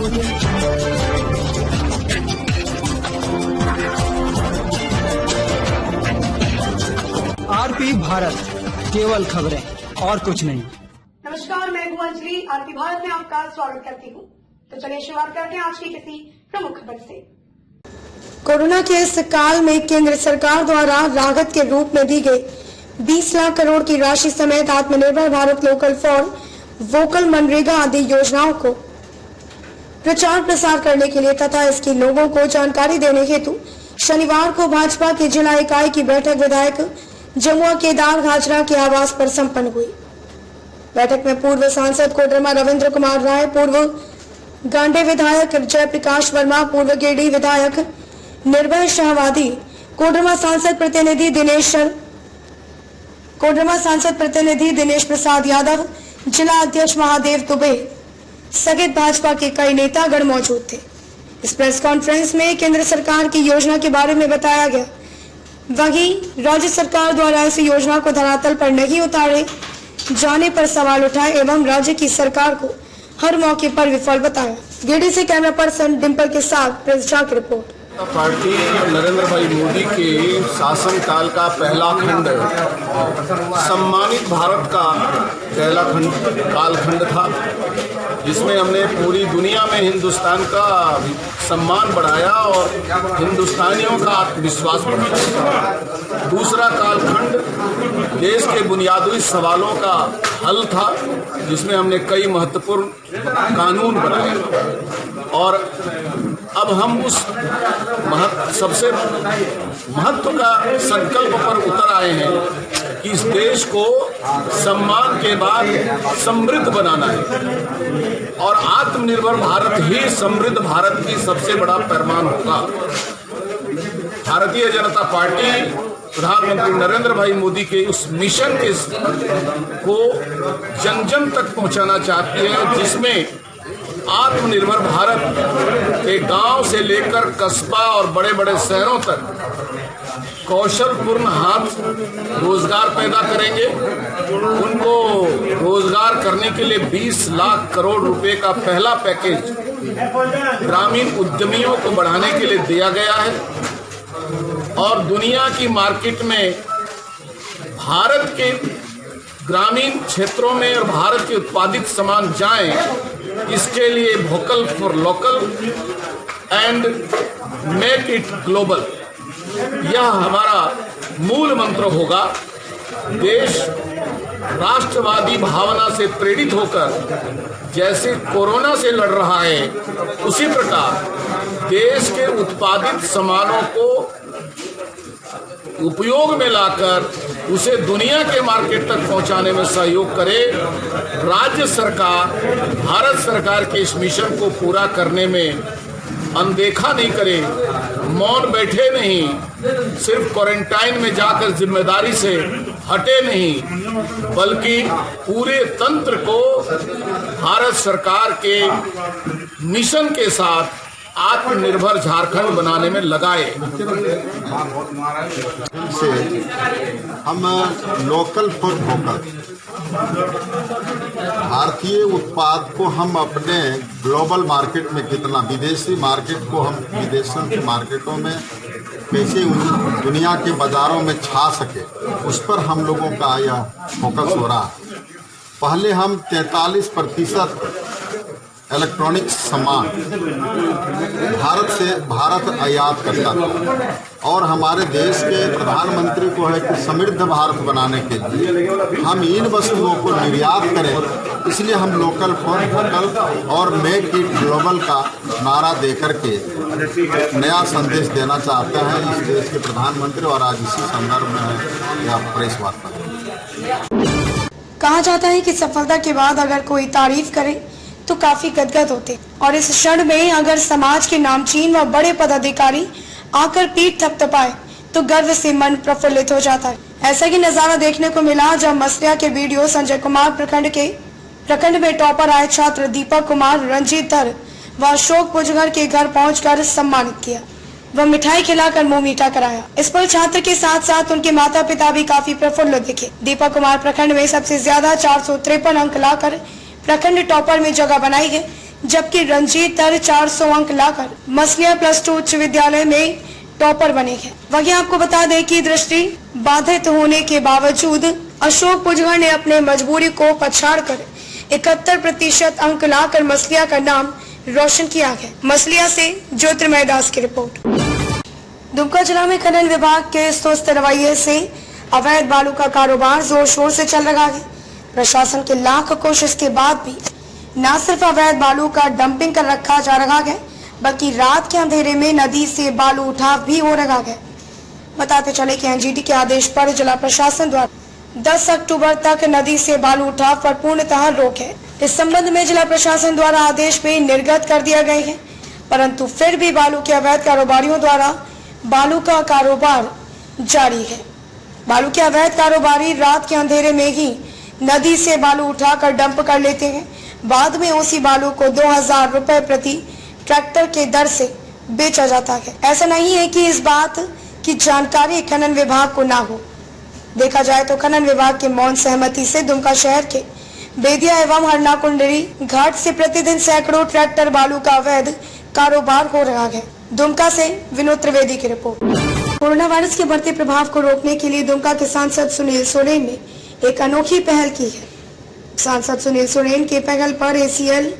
RP Bharat, केवल खबरें और कुछ नहीं। नमस्कार, मैं हूं अंजलि। आरपी भारत में आपका स्वागत करती हूं। तो चलिए शुरुआत करते हैं आज की किसी प्रमुख खबर से। कोरोना के इस काल में केंद्र सरकार द्वारा राहत के रूप में दी गई 20 लाख करोड़ की राशि समेत आत्मनिर्भर Bharat, local for vocal, MNREGA आदि योजनाओं को प्रचार प्रसार करने के लिए तथा इसकी लोगों को जानकारी देने हेतु शनिवार को भाजपा की जिला इकाई की बैठक विधायक जमुआ केदार हाजरा के आवास पर संपन्न हुई। बैठक में पूर्व सांसद कोडरमा रविंद्र कुमार राय, पूर्व गांडे विधायक जयप्रकाश वर्मा, पूर्व गिरडी विधायक निर्भय शाहवादी, कोडरमा सांसद प्रतिनिधि दिनेश प्रसाद यादव, जिला अध्यक्ष महादेव दुबे सहित भाजपा के कई नेतागण मौजूद थे। इस प्रेस कॉन्फ्रेंस में केंद्र सरकार की योजना के बारे में बताया गया। वहीं राज्य सरकार द्वारा इस योजना को धरातल पर नहीं उतारे जाने पर सवाल उठाए एवं राज्य की सरकार को हर मौके पर विफल बताया। गिरडी से कैमरा पर्सन डिम्पल के साथ प्रेस झा की रिपोर्ट। पार्टी नरेंद्र भाई मोदी के शासनकाल का पहला खंड सम्मानित भारत का पहला कालखंड था, जिसमें हमने पूरी दुनिया में हिंदुस्तान का सम्मान बढ़ाया और हिंदुस्तानियों का आत्मविश्वास बढ़ाया। दूसरा कालखंड देश के बुनियादी सवालों का हल था, जिसमें हमने कई महत्वपूर्ण कानून बनाए और अब हम उस सबसे महत्व का संकल्प पर उतर आए हैं कि इस देश को सम्मान के बाद समृद्ध बनाना है और आत्मनिर्भर भारत ही समृद्ध भारत की सबसे बड़ा पैमाना होगा। भारतीय जनता पार्टी प्रधानमंत्री नरेंद्र भाई मोदी के उस मिशन को जन जन तक पहुंचाना चाहती है, जिसमें आत्मनिर्भर भारत के गांव से लेकर कस्बा और बड़े बड़े शहरों तक कौशलपूर्ण हाथ रोजगार पैदा करेंगे। उनको रोजगार करने के लिए 20 लाख करोड़ रुपए का पहला पैकेज ग्रामीण उद्यमियों को बढ़ाने के लिए दिया गया है और दुनिया की मार्केट में भारत के ग्रामीण क्षेत्रों में और भारत के उत्पादित सामान जाएं, इसके लिए vocal for local and make it global, यह हमारा मूल मंत्र होगा। देश राष्ट्रवादी भावना से प्रेरित होकर जैसे कोरोना से लड़ रहा है, उसी प्रकार देश के उत्पादित सामानों को उपयोग में लाकर उसे दुनिया के मार्केट तक पहुंचाने में सहयोग करे। राज्य सरकार भारत सरकार के इस मिशन को पूरा करने में अनदेखा नहीं करे, मौन बैठे नहीं, सिर्फ क्वारंटाइन में जाकर जिम्मेदारी से हटे नहीं, बल्कि पूरे तंत्र को भारत सरकार के मिशन के साथ आत्मनिर्भर झारखंड बनाने में लगाए। से हम लोकल फॉर वोकल, भारतीय उत्पाद को हम अपने ग्लोबल मार्केट में कितना, विदेशी मार्केट को हम विदेशों के मार्केटों में कैसे दुनिया के बाजारों में छा सके, उस पर हम लोगों का यह फोकस हो रहा है। पहले हम 43% इलेक्ट्रॉनिक सामान भारत आयात करता था और हमारे देश के प्रधानमंत्री को है कि समृद्ध भारत बनाने के लिए हम इन वस्तुओं को निर्यात करें। इसलिए हम लोकल फॉर वोकल और मेक इट ग्लोबल का नारा देकर के नया संदेश देना चाहते हैं इस देश के प्रधानमंत्री, और आज इसी संदर्भ में यह प्रेस वार्ता। कहा जाता है कि सफलता के बाद अगर कोई तारीफ करे तो काफी गदगद होते, और इस क्षण में अगर समाज के नामचीन व बड़े पदाधिकारी आकर पीठ थपथपाए तो गर्व से मन प्रफुल्लित हो जाता है। ऐसा ही नजारा देखने को मिला जब मसलिया के वीडियो संजय कुमार प्रखंड में टॉपर आए छात्र दीपक कुमार, रंजीत धर व अशोक पुजगर के घर पहुंचकर सम्मानित किया व मिठाई खिलाकर मुंह मीठा कराया। इस पर छात्र के साथ साथ उनके माता पिता भी काफी प्रफुल्लित दिखे। दीपक कुमार प्रखंड में सबसे ज्यादा 453 अंक लाकर प्रखंड टॉपर में जगह बनाई है, जबकि रंजीत दर 400 अंक लाकर मसलिया +2 उच्च विद्यालय में टॉपर बने हैं। वहीं आपको बता दें कि दृष्टि बाधित होने के बावजूद अशोक पुजगर ने अपने मजबूरी को पछाड़कर 71% अंक लाकर मसलिया का नाम रोशन किया है। मसलिया से ज्योतिर्मय दास की रिपोर्ट। दुमका जिला में खनन विभाग के सुस्त रवैये से अवैध बालू का कारोबार जोर शोर से चल रहा है। प्रशासन के लाख कोशिश के बाद भी न सिर्फ अवैध बालू का डंपिंग कर रखा जा रहा है, बल्कि रात के अंधेरे में नदी से बालू उठाव भी हो रहा है। बताते चले कि एनजीटी के आदेश पर जिला प्रशासन द्वारा 10 अक्टूबर तक नदी से बालू उठाव पर पूर्णतः रोक है। इस संबंध में जिला प्रशासन द्वारा आदेश भी निर्गत कर दिया गया है, परंतु फिर भी बालू के अवैध कारोबारियों द्वारा बालू का कारोबार जारी है। बालू के अवैध कारोबारी रात के अंधेरे में ही नदी से बालू उठाकर डंप कर लेते हैं। बाद में उसी बालू को 2000 रुपए प्रति ट्रैक्टर के दर से बेचा जाता है। ऐसा नहीं है कि इस बात की जानकारी खनन विभाग को ना हो। देखा जाए तो खनन विभाग के मौन सहमति से दुमका शहर के बेदिया एवं हरना कुंडरी घाट से प्रतिदिन सैकड़ों ट्रैक्टर बालू का अवैध कारोबार हो रहा है। दुमका से विनोद त्रिवेदी की रिपोर्ट। कोरोना वायरस के बढ़ते प्रभाव को रोकने के लिए दुमका के सांसद सुनील सोरेन ने एक अनोखी पहल की है। सांसद सुनील सोरेन के पहल पर एसीएल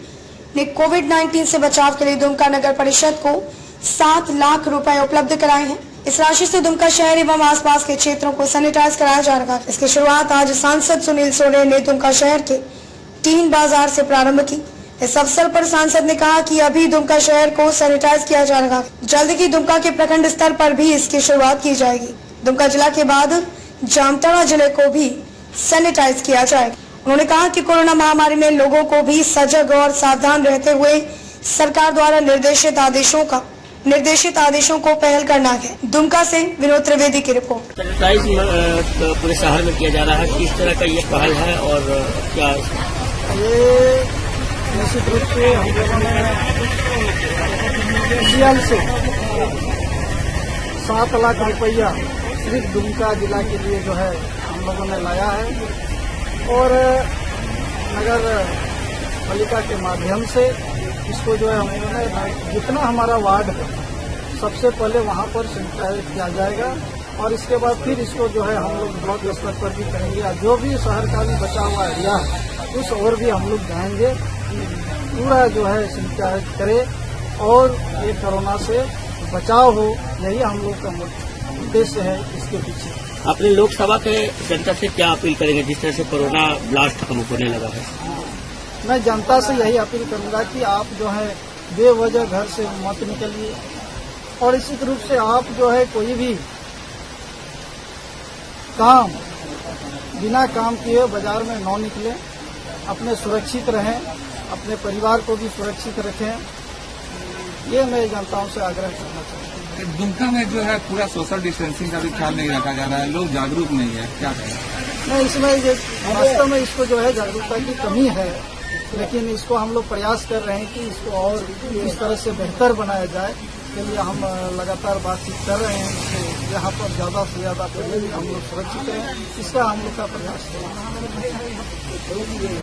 ने कोविड-19 से बचाव के लिए दुमका नगर परिषद को 7 लाख रुपए उपलब्ध कराए हैं। इस राशि से दुमका शहर एवं आसपास के क्षेत्रों को सैनिटाइज कराया जा रहा है। इसकी शुरुआत आज सांसद सुनील सोरेन ने दुमका शहर के 3 बाजार से प्रारंभ की। इस अवसर पर सांसद ने कहा कि अभी दुमका शहर को सैनिटाइज किया जा रहा है। जल्द ही दुमका के प्रखंड स्तर पर भी इसकी शुरुआत की जाएगी। दुमका जिला के बाद जामताड़ा जिले को भी सैनिटाइज किया जाएगा। उन्होंने कहा कि कोरोना महामारी में लोगों को भी सजग और सावधान रहते हुए सरकार द्वारा निर्देशित आदेशों को पहल करना है। दुमका से विनोद त्रिवेदी की रिपोर्ट। सैनिटाइज पूरे शहर में किया जा रहा है, किस तरह का ये पहल है और क्या? ये निश्चित रूप से हम लोगों ने एसीएल से 7 लाख रुपया सिर्फ दुमका जिला के लिए जो है हम लोगों ने लाया है और नगर पालिका के माध्यम से इसको जो है हम लोगों ने जितना हमारा वार्ड है सबसे पहले वहाँ पर सैनिटाइज किया जाएगा और इसके बाद फिर इसको जो है हम लोग ब्लॉक स्तर पर भी करेंगे और जो भी शहर का भी बचा हुआ एरिया है उस और भी हम लोग जाएंगे, पूरा जो है सैनिटाइज करें और ये कोरोना से बचाव हो, यही हम लोग का उद्देश्य है। इसके पीछे अपने लोकसभा के जनता से क्या अपील करेंगे जिस तरह से कोरोना ब्लास्ट कम होने लगा है? मैं जनता से यही अपील करूंगा कि आप जो है बेवजह घर से मत निकलिए और इसी रूप से आप जो है कोई भी काम बिना काम किए बाजार में न निकलें, अपने सुरक्षित रहें, अपने परिवार को भी सुरक्षित रखें, ये मैं जनताओं से आग्रह करना चाहता हूँ। दुमका में जो है पूरा सोशल डिस्टेंसिंग का भी ख्याल नहीं रखा जा रहा है, लोग जागरूक नहीं है, क्या कहें? नहीं, इसमें वास्तव में इसको जो है जागरूकता की कमी है, लेकिन इसको हम लोग प्रयास कर रहे हैं कि इसको और इस तरह से बेहतर बनाया जाए। के लिए हम लगातार बातचीत कर रहे हैं कि यहाँ पर ज़्यादा से ज़्यादा हम लोग सुरक्षित रहें, इसका हम लोग का प्रयास है।